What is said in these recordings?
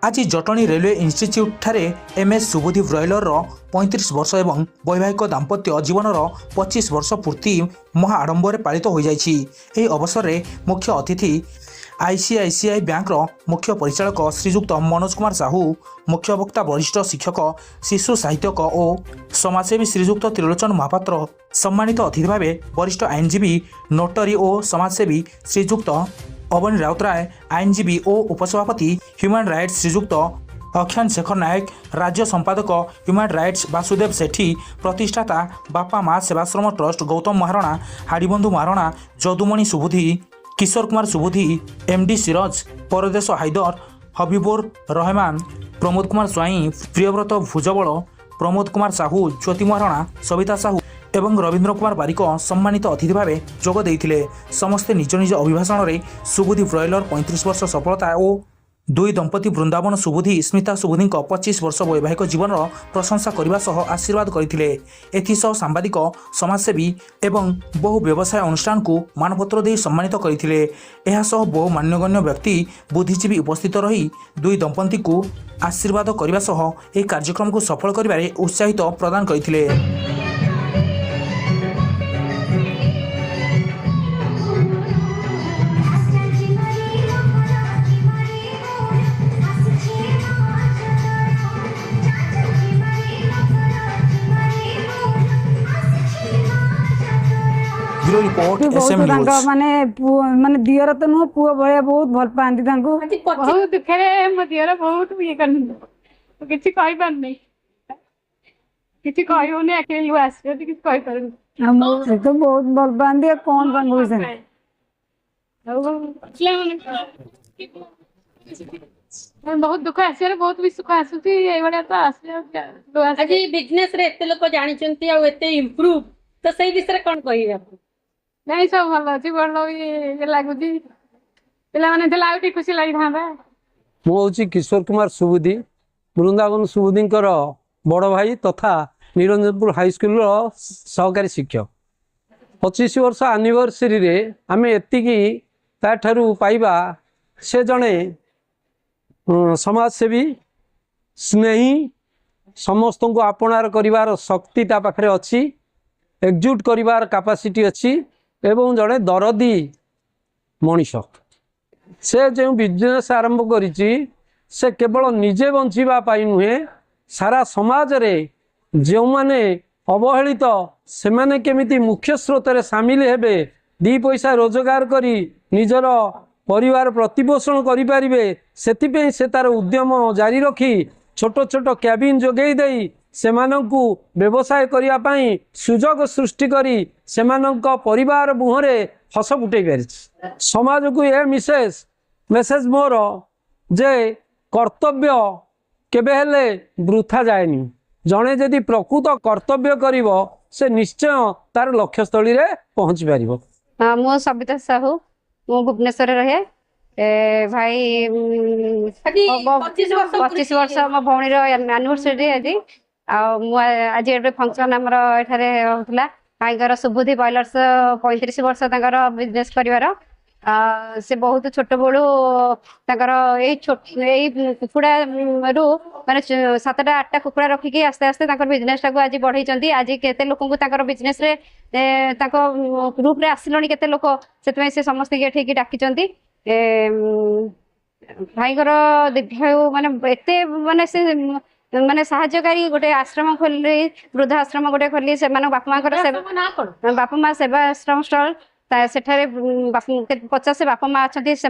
आज Jatni railway institute ठारे MS Subuddhi ब्रॉयलर 35 वर्ष एवं वैवाहिक दाम्पत्य जीवनर 25 वर्ष पूर्ति महा आडंबर पालित हो जाइछि। एही अवसर में मुख्य अतिथि आईसीआईसीआई बैंक मुख्य परिचालक श्रीजुक्त मनोज कुमार साहू, मुख्य वक्ता वरिष्ठ शिक्षक शिशु साहित्यक और समाजसेवी श्रीजुक्त त्रिलोचन महापात्र, सम्मानित अतिथि भाव वरिष्ठ आईनजीवी नोटरी और समाजसेवी श्रीजुक्त अवनी राउतराय, आईनजीवी और उपसभापति ह्यूमन राइट्स श्रीजुक्त अक्षान शेखर नायक, राज्य संपादक ह्यूमन राइट्स वासुदेव सेठी, प्रतिष्ठाता बापा माँ सेवाश्रम ट्रस्ट गौतम महारणा, हाड़ीबंधु महारणा, जदुमणि सुबुद्धि, किशोर कुमार सुबुद्धि, एमडी सिराज, परदेश हायदर, हबीबुर रहमान, प्रमोद कुमार स्वाई, प्रियव्रत भुजबल, प्रमोद कुमार साहू, ज्योति महारणा, सविता साहू एवं रवींद्र कुमार बारिक सम्मानित अतिथि भाव जोग देइथिले। समस्ते निज निज अभिभाषण में सुबुद्धि ब्रॉयलर 35 वर्ष सफलता और दुई दंपति वृंदावन सुबुद्धि स्मिता सुबुद्धि 25 वर्ष वैवाहिक जीवन प्रशंसा करने सह आशीर्वाद करथिले। एथिसह सांबादिक, समाजसेवी एवं बहु व्यवसाय अनुष्ठान को मानपत्र दे सम्मानित करथिले। एहासह बहु मान्यगण्य व्यक्ति बुद्धिजीवी उपस्थित रही दुई दंपति को आशीर्वाद करने सह यह कार्यक्रम को सफल करिबारे उत्साहित प्रदान करथिले। Bureau report SM news. माने दियर तो नुह पुओ भलिया बहुत भल पाती बहुत दुखे मो दियर बहुत ये कर किसी कहि पार नहीं किसी कहि होने अकेले आस किसी कहि पार तो बहुत भल पाती कौन बहुत दुख आसे बहुत भी सुख आसुची ये बड़े तो आसे आज बिजनेस रे एते लोक जानि चंती आ एते इंप्रूव तो सही विषय कोन कहि आप नहीं सब भल अछि बड़ ये लागुची पिला माने थला आउटी खुशी लागि थाबा। मु हूँ किशोर कुमार सुबुद्धि, वृंदावन सुबुद्धि बड़ भाई तथा निरंजनपुर हाईस्कल सहकारी शिक्षक। 25 वर्ष एनिवर्सरी रे आम एतिकी ताठारु पाइबा से जड़े समाजसेवी स्नेही समस्त को आपणार करिवार शक्ति ता पाखरे अच्छी, एकजुट करिवार कैपेसिटी अच्छी एवं जड़े दरदी मनीष से जो बिजनेस आरंभ करिछि से केवल निजे बंचिबा पाई नुहे सारा समाज रे जो माने अवहेलित से माने केमिति मुख्य स्रोत रे सामिल हेबे, दी पैसा रोजगार करी निजर परिवार प्रतिपोषण करि परिबे सेतिपे से तार उद्यम जारी रखी छोट छोट कैबिन जोगेई देई सेमानंकु व्यवसाय करिया पाई सुजोग सृष्टि करी सेमानंक परिवार मुहरे हस फुटै पारिछि। समाज को यह मेसेज मोर जे कर्तव्य केबे हेले वृथा जाएनी। जड़े जदि प्रकृत कर्तव्य करिवो से निश्चय तार लक्ष्यस्थली रे पहुँची पारिबो। मो सविता साहू मो भुवनेश्वर रहे भाई 25 वर्ष मो भौणीर एनिवर्सरी आज फंक्शन आमर एठारे होतला। भाईकर सुबुद्धि ब्रॉयलर्स 35 वर्ष बिजनेस करिवार से बहुत छोट बड़ू कुकुड़ा रु माने 7टा 8टा कुकुड़ा रखिकी आस्ते आस्ते बिजनेस टाक आज बढ़ई। आज केते लोक बिजनेस रे ग्रुप रे आसिलोनी केते लोक से समस्त ये डाकी भाईकर दीर्घायु माने एते माने से माने साहाय्यकारी गोटे आश्रम खोली, वृद्ध आश्रम गोटे खोली से बापा माँ बापा माँ सेवा आश्रम स्टल सेठारे 50 बापा माँ अच्छा से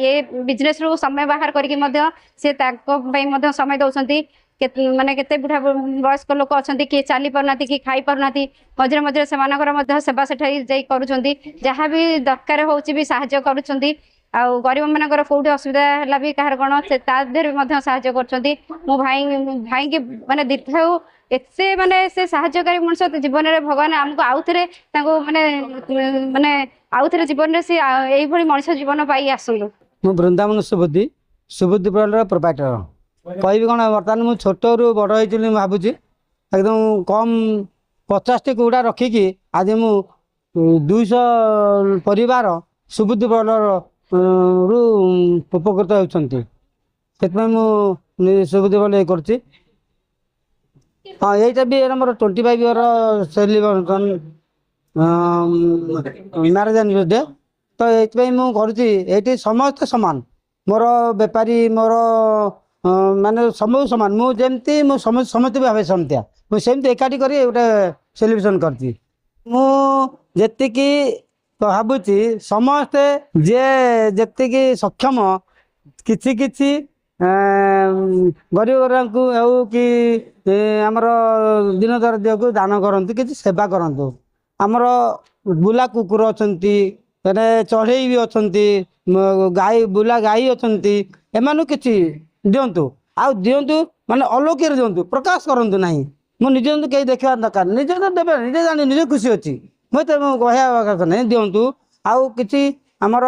ये बिजनेस रु समय बाहर करके समय दौरान माने केते बुढ़ा वयस्क लोक अच्छा किए चली पारना कि खाई पारना मझे मझे से सेवा सेठाई जहाँ भी दरकार होची साहाय्य करुँच आ गरीब मानकर कौटी असुविधा है भी कहार कौन से साहाय्य कर मो भाई की माने दीर्घायु एते माने से साहाय्यकारी मनुष्य जीवन में भगवान आमको आउ थे माने माने आउ थे जीवन में से यही मनुष्य जीवन पाई आसलु। मु वृंदावन सुबुद्धि ब्रॉयलर प्रोप्राइटर कहि कौन बर्तमान मुझे छोट रू बड़ होती भावुँ एकदम कम 50टी कुकुड़ा रखिकी आज मु 200 परिवार सुबुद्धि ब्रॉयलर उपकृत होती। ସେଥିପାଇଁ ମୁଁ ସୁବୁଦ୍ଧି ଭଲ ଇଏ କରୁଛି। ହଁ ଏଇଟା ବି ଆମର 25 ଇୟର ସେଲିବ୍ରେସନ୍ ମ୍ୟାରେଜ୍ ଆନିଭର୍ସରୀ। ତ ଏଇଥିପାଇଁ ମୁଁ କରୁଛି, ଏଇଠି ସମସ୍ତେ ସମାନ, ମୋର ବେପାରୀ ମୋର ମାନେ ସବୁ ସମାନ, ମୁଁ ଯେମିତି ମୁଁ ସମସ୍ତେ ଭାବେ ସେମିତିଆ, ମୁଁ ସେମିତି ଏକାଠି କରି ଗୋଟେ ସେଲିବ୍ରେସନ୍ କରିଛି। ମୁଁ ଯେତିକି ଭାବୁଛି ସମସ୍ତେ ଯିଏ ଯେତିକି ସକ୍ଷମ କିଛି କିଛି ଗରିବ ଗରିବଙ୍କୁ ହେଉ କି ଆମର ଦିନ ଦରିଦ୍ରକୁ ଦାନ କରନ୍ତୁ, କିଛି ସେବା କରନ୍ତୁ। ଆମର ବୁଲା କୁକୁର ଅଛନ୍ତି, ମାନେ ଚଢ଼େଇ ବି ଅଛନ୍ତି, ଗାଈ ବୁଲା ଗାଈ ଅଛନ୍ତି, ଏମାନଙ୍କୁ କିଛି ଦିଅନ୍ତୁ। ଆଉ ଦିଅନ୍ତୁ ମାନେ ଅଲୌକିକରେ ଦିଅନ୍ତୁ, ପ୍ରକାଶ କରନ୍ତୁ ନାହିଁ। ମୁଁ ନିଜେ କେହି ଦେଖିବା ଦରକାର, ନିଜେ ତ ଦେବେ, ନିଜେ ଜାଣି ନିଜେ ଖୁସି ଅଛି, ମୁଁ ତ କହିବା କଥା ନାହିଁ। ଦିଅନ୍ତୁ। ଆଉ କିଛି ଆମର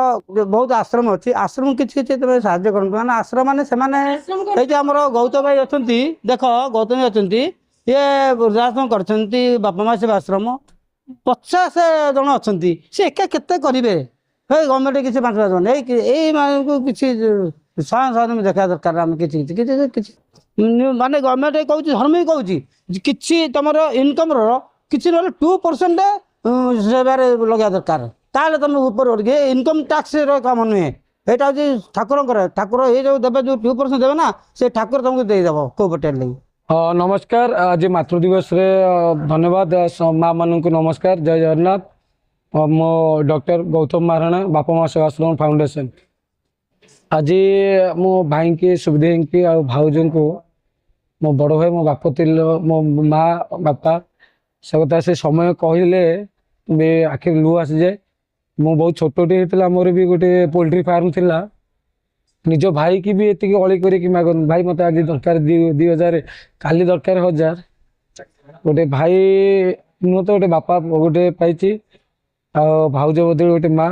ବହୁତ ଆଶ୍ରମ ଅଛି, ଆଶ୍ରମ କିଛି କିଛି ତମେ ସାହାଯ୍ୟ କରନ୍ତୁ। ମାନେ ଆଶ୍ରମ ମାନେ ସେମାନେ ଏଇଠି ଆମର ଗୌତମ ଭାଇ ଅଛନ୍ତି, ଦେଖ ଗୌତମ ଭାଇ ଅଛନ୍ତି, ଇଏ ବୃଦ୍ଧାଶ୍ରମ କରିଛନ୍ତି, ବାପା ମା ସେବା ଆଶ୍ରମ 50 ଜଣ ଅଛନ୍ତି, ସେ ଏକା କେତେ କରିବେ? ଏଇ ଗଭର୍ଣ୍ଣମେଣ୍ଟ କିଛି 5 ଜଣ ଏଇମାନଙ୍କୁ କିଛି ସହାୟତା ଦେଖିବା ଦରକାର। ଆମେ କିଛି କିଛି କିଛି ମାନେ ଗଭର୍ଣ୍ଣମେଣ୍ଟ କହୁଛି, ଧର୍ମ ବି କହୁଛି କିଛି ତମର ଇନକମ୍ର କିଛି ନହେଲେ 2% ସେବାରେ ଲଗାଇବା ଦରକାର, ତାହେଲେ ତମେ ଉପର ଇନକମ୍ ଟ୍ୟାକ୍ସର କାମ ନୁହେଁ। ଏଇଟା ହେଉଛି ଠାକୁରଙ୍କର, ଠାକୁର ଏଇ ଯେଉଁ ଦେବେ, ଯେଉଁ 2% ଦେବେ ନା, ସେ ଠାକୁର ତମକୁ ଦେଇଦେବ କୋଉ ପଟେ ଲାଗି। ନମସ୍କାର। ଆଜି ମାତୃ ଦିବସରେ ଧନ୍ୟବାଦ ମା ମାନଙ୍କୁ ନମସ୍କାର। ଜୟ ଜଗନ୍ନାଥ। ମୁଁ ଡକ୍ଟର ଗୌତମ ମହାରଣା, ବାପା ମା ସେବାଶ୍ରମ ଫାଉଣ୍ଡେସନ। ଆଜି ମୋ ଭାଇଙ୍କି ସୁବିଧାଇଙ୍କି ଆଉ ଭାଉଜଙ୍କୁ, ମୋ ବଡ଼ ଭାଇ, ମୋ ବାପ ଥିଲେ, ମୋ ମା ବାପା, ସେ କଥା ସେ ସମୟ କହିଲେ ବି ଆଖିରେ ଲୁହ ଆସିଯାଏ। ମୁଁ ବହୁତ ଛୋଟଟେ ହେଇଥିଲା, ମୋର ବି ଗୋଟେ ପୋଲଟ୍ରି ଫାର୍ମ ଥିଲା। ନିଜ ଭାଇକି ବି ଏତିକି ଅଳି କରିକି ମାଗନ୍ତି, ଭାଇ ମୋତେ ଆଜି ଦରକାର 2000, କାଲି ଦରକାର 1000। ଗୋଟେ ଭାଇ, ମୁଁ ତ ଗୋଟେ ବାପା ଗୋଟେ ପାଇଛି, ଆଉ ଭାଉଜ ବଦଳରେ ଗୋଟେ ମା।